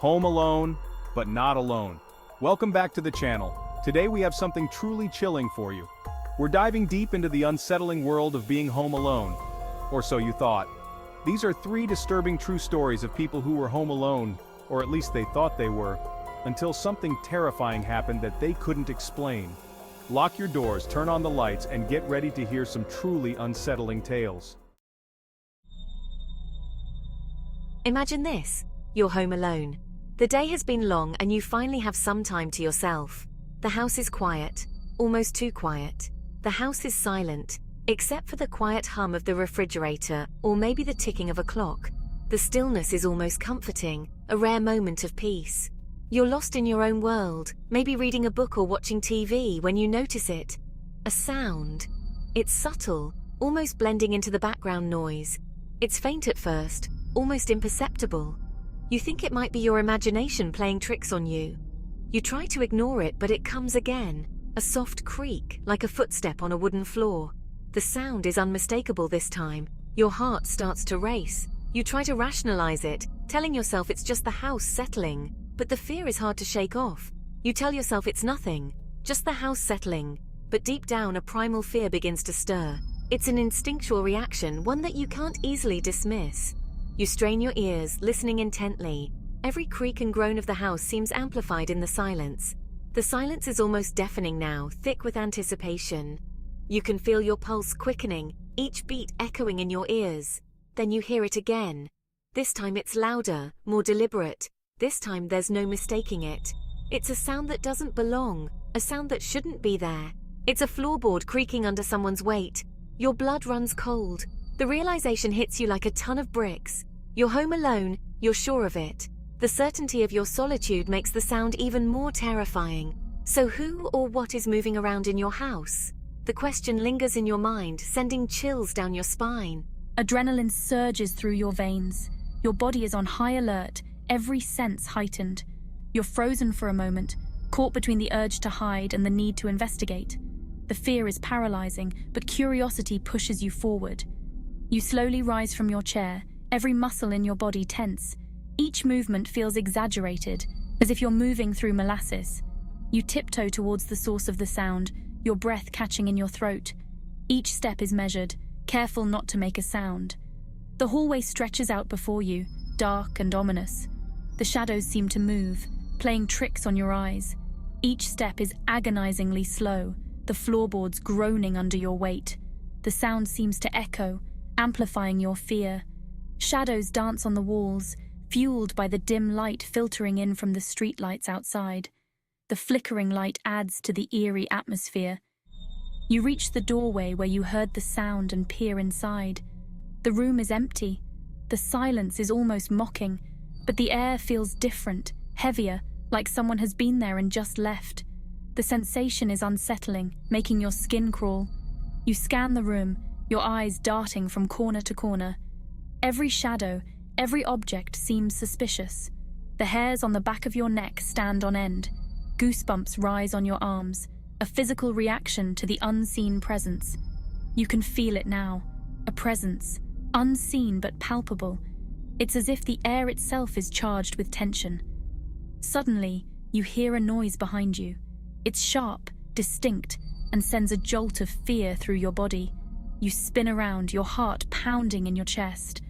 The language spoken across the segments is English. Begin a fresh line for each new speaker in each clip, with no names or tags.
Home alone, but not alone. Welcome back to the channel. Today we have something truly chilling for you. We're diving deep into the unsettling world of being home alone. Or so you thought. These are 3 disturbing true stories of people who were home alone, or at least they thought they were, until something terrifying happened that they couldn't explain. Lock your doors, turn on the lights, and get ready to hear some truly unsettling tales.
Imagine this. You're home alone. The day has been long and you finally have some time to yourself. The house is quiet, almost too quiet. The house is silent, except for the quiet hum of the refrigerator or maybe the ticking of a clock. The stillness is almost comforting, a rare moment of peace. You're lost in your own world, maybe reading a book or watching TV when you notice it. A sound. It's subtle, almost blending into the background noise. It's faint at first, almost imperceptible. You think it might be your imagination playing tricks on you. You try to ignore it, but it comes again. A soft creak, like a footstep on a wooden floor. The sound is unmistakable this time. Your heart starts to race. You try to rationalize it, telling yourself it's just the house settling. But the fear is hard to shake off. You tell yourself it's nothing, just the house settling. But deep down, a primal fear begins to stir. It's an instinctual reaction, one that you can't easily dismiss. You strain your ears, listening intently. Every creak and groan of the house seems amplified in the silence. The silence is almost deafening now, thick with anticipation. You can feel your pulse quickening, each beat echoing in your ears. Then you hear it again. This time it's louder, more deliberate. This time there's no mistaking it. It's a sound that doesn't belong, a sound that shouldn't be there. It's a floorboard creaking under someone's weight. Your blood runs cold. The realization hits you like a ton of bricks. You're home alone, you're sure of it. The certainty of your solitude makes the sound even more terrifying. So who or what is moving around in your house? The question lingers in your mind, sending chills down your spine.
Adrenaline surges through your veins. Your body is on high alert, every sense heightened. You're frozen for a moment, caught between the urge to hide and the need to investigate. The fear is paralyzing, but curiosity pushes you forward. You slowly rise from your chair, every muscle in your body tense. Each movement feels exaggerated, as if you're moving through molasses. You tiptoe towards the source of the sound, your breath catching in your throat. Each step is measured, careful not to make a sound. The hallway stretches out before you, dark and ominous. The shadows seem to move, playing tricks on your eyes. Each step is agonizingly slow, the floorboards groaning under your weight. The sound seems to echo, amplifying your fear. Shadows dance on the walls, fueled by the dim light filtering in from the streetlights outside. The flickering light adds to the eerie atmosphere. You reach the doorway where you heard the sound and peer inside. The room is empty. The silence is almost mocking, but the air feels different, heavier, like someone has been there and just left. The sensation is unsettling, making your skin crawl. You scan the room, your eyes darting from corner to corner. Every shadow, every object seems suspicious. The hairs on the back of your neck stand on end. Goosebumps rise on your arms, a physical reaction to the unseen presence. You can feel it now, a presence, unseen but palpable. It's as if the air itself is charged with tension. Suddenly, you hear a noise behind you. It's sharp, distinct, and sends a jolt of fear through your body. You spin around, your heart pounding in your chest.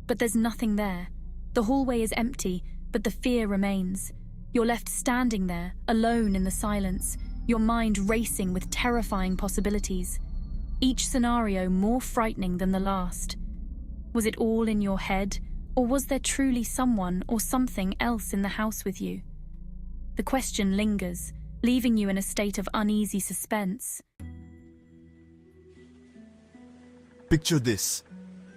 But there's nothing there. The hallway is empty, but the fear remains. You're left standing there, alone in the silence, your mind racing with terrifying possibilities. Each scenario more frightening than the last. Was it all in your head, or was there truly someone or something else in the house with you? The question lingers, leaving you in a state of uneasy suspense.
Picture this.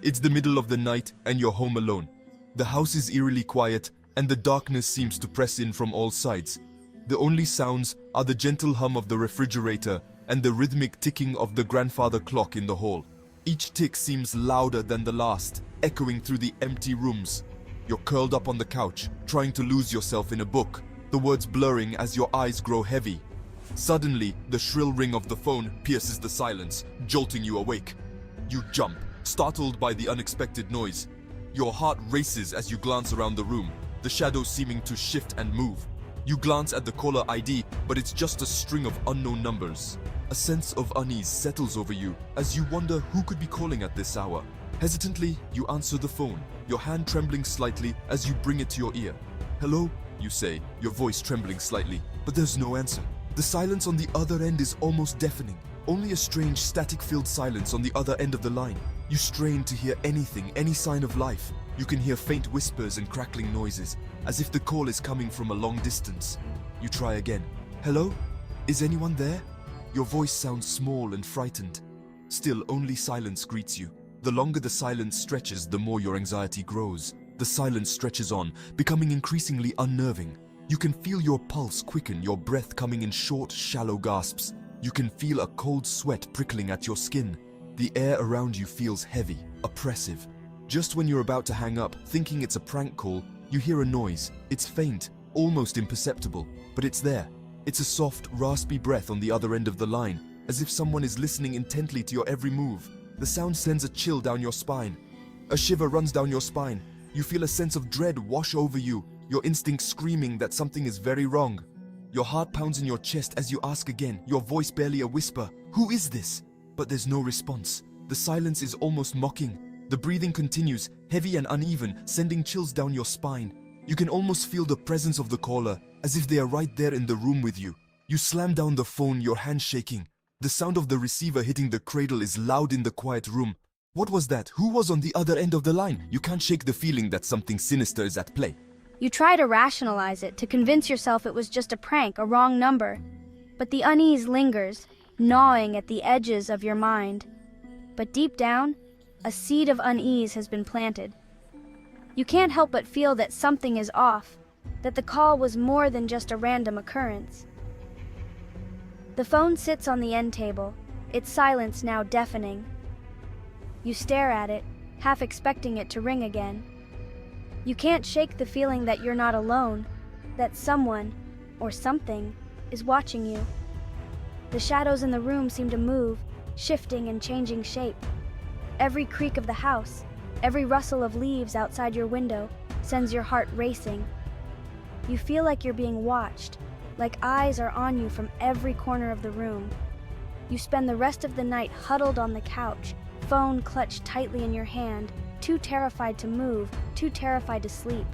It's the middle of the night and you're home alone. The house is eerily quiet and the darkness seems to press in from all sides. The only sounds are the gentle hum of the refrigerator and the rhythmic ticking of the grandfather clock in the hall. Each tick seems louder than the last, echoing through the empty rooms. You're curled up on the couch, trying to lose yourself in a book, the words blurring as your eyes grow heavy. Suddenly, the shrill ring of the phone pierces the silence, jolting you awake. You jump, startled by the unexpected noise. Your heart races as you glance around the room. The the shadows seeming to shift and move. You glance at the caller ID, but it's just a string of unknown numbers. A sense of unease settles over you as you wonder who could be calling at this hour. Hesitantly, you answer the phone, your hand trembling slightly as you bring it to your ear. "Hello?" you say, your voice trembling slightly, but there's no answer. The silence on the other end is almost deafening. Only a strange static-filled silence on the other end of the line. You strain to hear anything, any sign of life. You can hear faint whispers and crackling noises, as if the call is coming from a long distance. You try again. "Hello? Is anyone there?" Your voice sounds small and frightened. Still, only silence greets you. The longer the silence stretches, the more your anxiety grows. The silence stretches on, becoming increasingly unnerving. You can feel your pulse quicken, your breath coming in short, shallow gasps. You can feel a cold sweat prickling at your skin. The air around you feels heavy, oppressive. Just when you're about to hang up, thinking it's a prank call, you hear a noise. It's faint, almost imperceptible, but it's there. It's a soft, raspy breath on the other end of the line, as if someone is listening intently to your every move. The sound sends a chill down your spine. A shiver runs down your spine. You feel a sense of dread wash over you, your instincts screaming that something is very wrong. Your heart pounds in your chest as you ask again, your voice barely a whisper, "Who is this?" But there's no response. The silence is almost mocking. The breathing continues, heavy and uneven, sending chills down your spine. You can almost feel the presence of the caller, as if they are right there in the room with you. You slam down the phone, your hands shaking. The sound of the receiver hitting the cradle is loud in the quiet room. What was that? Who was on the other end of the line? You can't shake the feeling that something sinister is at play.
You try to rationalize it, to convince yourself it was just a prank, a wrong number. But the unease lingers, gnawing at the edges of your mind. But deep down, a seed of unease has been planted. You can't help but feel that something is off, that the call was more than just a random occurrence. The phone sits on the end table, its silence now deafening. You stare at it, half expecting it to ring again. You can't shake the feeling that you're not alone, that someone, or something, is watching you. The shadows in the room seem to move, shifting and changing shape. Every creak of the house, every rustle of leaves outside your window sends your heart racing. You feel like you're being watched, like eyes are on you from every corner of the room. You spend the rest of the night huddled on the couch, phone clutched tightly in your hand, too terrified to move, too terrified to sleep.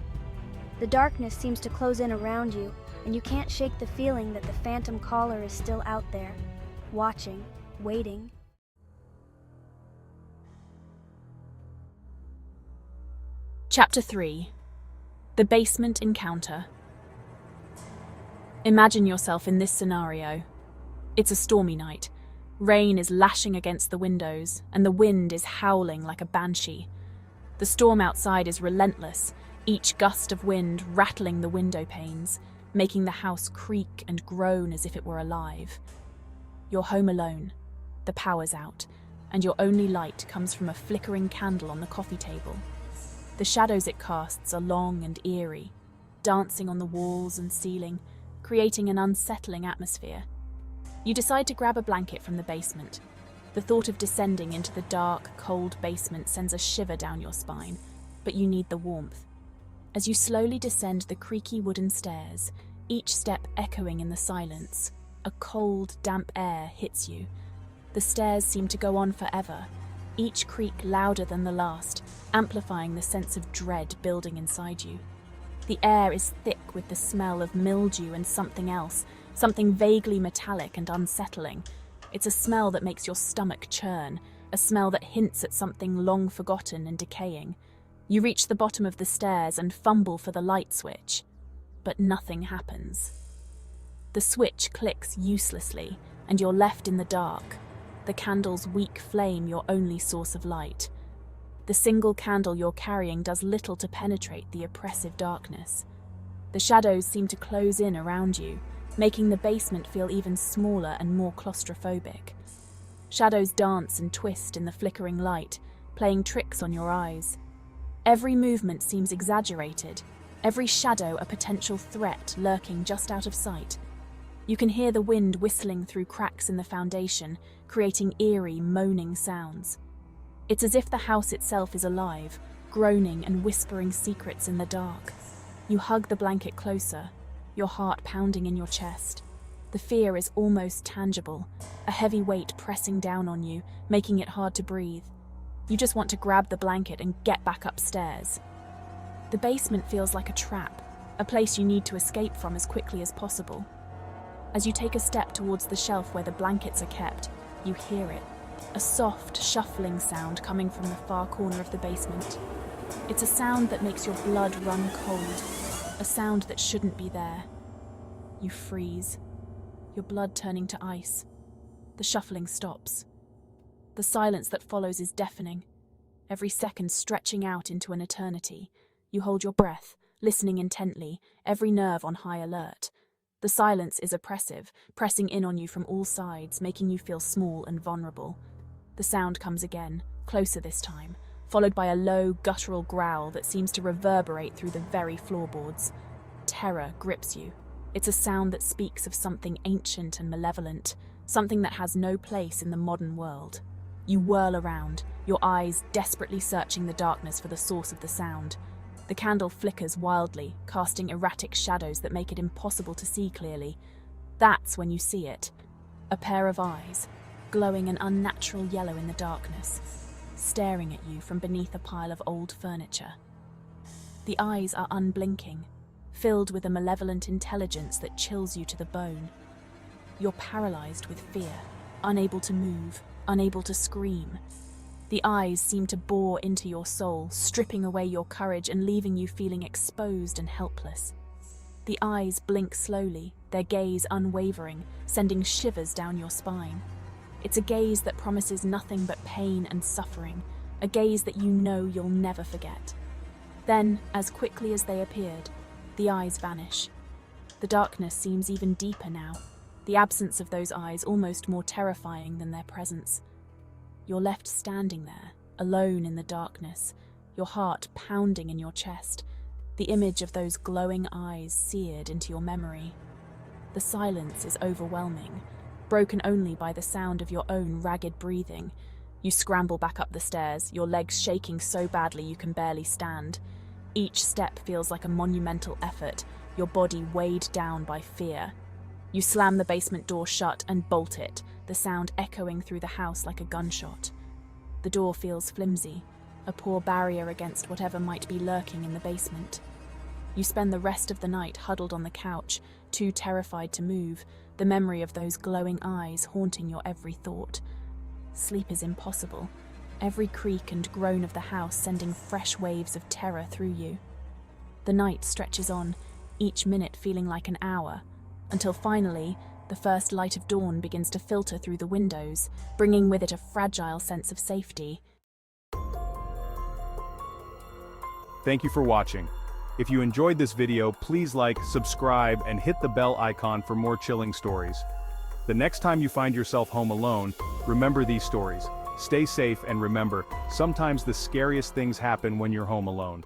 The darkness seems to close in around you, and you can't shake the feeling that the phantom caller is still out there, watching, waiting.
Chapter 3. The Basement Encounter. Imagine yourself in this scenario. It's a stormy night. Rain is lashing against the windows, and the wind is howling like a banshee. The storm outside is relentless, each gust of wind rattling the window panes, making the house creak and groan as if it were alive. You're home alone. The power's out, and your only light comes from a flickering candle on the coffee table. The shadows it casts are long and eerie, dancing on the walls and ceiling, creating an unsettling atmosphere. You decide to grab a blanket from the basement. The thought of descending into the dark, cold basement sends a shiver down your spine, but you need the warmth. As you slowly descend the creaky wooden stairs, each step echoing in the silence, a cold, damp air hits you. The stairs seem to go on forever, each creak louder than the last, amplifying the sense of dread building inside you. The air is thick with the smell of mildew and something else, something vaguely metallic and unsettling. It's a smell that makes your stomach churn, a smell that hints at something long forgotten and decaying. You reach the bottom of the stairs and fumble for the light switch, but nothing happens. The switch clicks uselessly, and you're left in the dark, the candle's weak flame your only source of light. The single candle you're carrying does little to penetrate the oppressive darkness. The shadows seem to close in around you, making the basement feel even smaller and more claustrophobic. Shadows dance and twist in the flickering light, playing tricks on your eyes. Every movement seems exaggerated, every shadow a potential threat lurking just out of sight. You can hear the wind whistling through cracks in the foundation, creating eerie, moaning sounds. It's as if the house itself is alive, groaning and whispering secrets in the dark. You hug the blanket closer, your heart pounding in your chest. The fear is almost tangible, a heavy weight pressing down on you, making it hard to breathe. You just want to grab the blanket and get back upstairs. The basement feels like a trap, a place you need to escape from as quickly as possible. As you take a step towards the shelf where the blankets are kept, you hear it, a soft, shuffling sound coming from the far corner of the basement. It's a sound that makes your blood run cold, a sound that shouldn't be there. You freeze, your blood turning to ice. The shuffling stops. The silence that follows is deafening, every second stretching out into an eternity. You hold your breath, listening intently, every nerve on high alert. The silence is oppressive, pressing in on you from all sides, making you feel small and vulnerable. The sound comes again, closer this time, followed by a low, guttural growl that seems to reverberate through the very floorboards. Terror grips you. It's a sound that speaks of something ancient and malevolent, something that has no place in the modern world. You whirl around, your eyes desperately searching the darkness for the source of the sound. The candle flickers wildly, casting erratic shadows that make it impossible to see clearly. That's when you see it. A pair of eyes, glowing an unnatural yellow in the darkness, staring at you from beneath a pile of old furniture. The eyes are unblinking, filled with a malevolent intelligence that chills you to the bone. You're paralyzed with fear, unable to move, unable to scream. The eyes seem to bore into your soul, stripping away your courage and leaving you feeling exposed and helpless. The eyes blink slowly, their gaze unwavering, sending shivers down your spine. It's a gaze that promises nothing but pain and suffering, a gaze that you know you'll never forget. Then, as quickly as they appeared, the eyes vanish. The darkness seems even deeper now, the absence of those eyes almost more terrifying than their presence. You're left standing there, alone in the darkness, your heart pounding in your chest, the image of those glowing eyes seared into your memory. The silence is overwhelming, broken only by the sound of your own ragged breathing. You scramble back up the stairs, your legs shaking so badly you can barely stand. Each step feels like a monumental effort, your body weighed down by fear. You slam the basement door shut and bolt it, the sound echoing through the house like a gunshot. The door feels flimsy, a poor barrier against whatever might be lurking in the basement. You spend the rest of the night huddled on the couch, too terrified to move, the memory of those glowing eyes haunting your every thought. Sleep is impossible, every creak and groan of the house sending fresh waves of terror through you. The night stretches on, each minute feeling like an hour, until finally, the first light of dawn begins to filter through the windows, bringing with it a fragile sense of safety.
Thank you for watching. If you enjoyed this video, please like, subscribe, and hit the bell icon for more chilling stories. The next time you find yourself home alone, remember these stories. Stay safe and remember, sometimes the scariest things happen when you're home alone.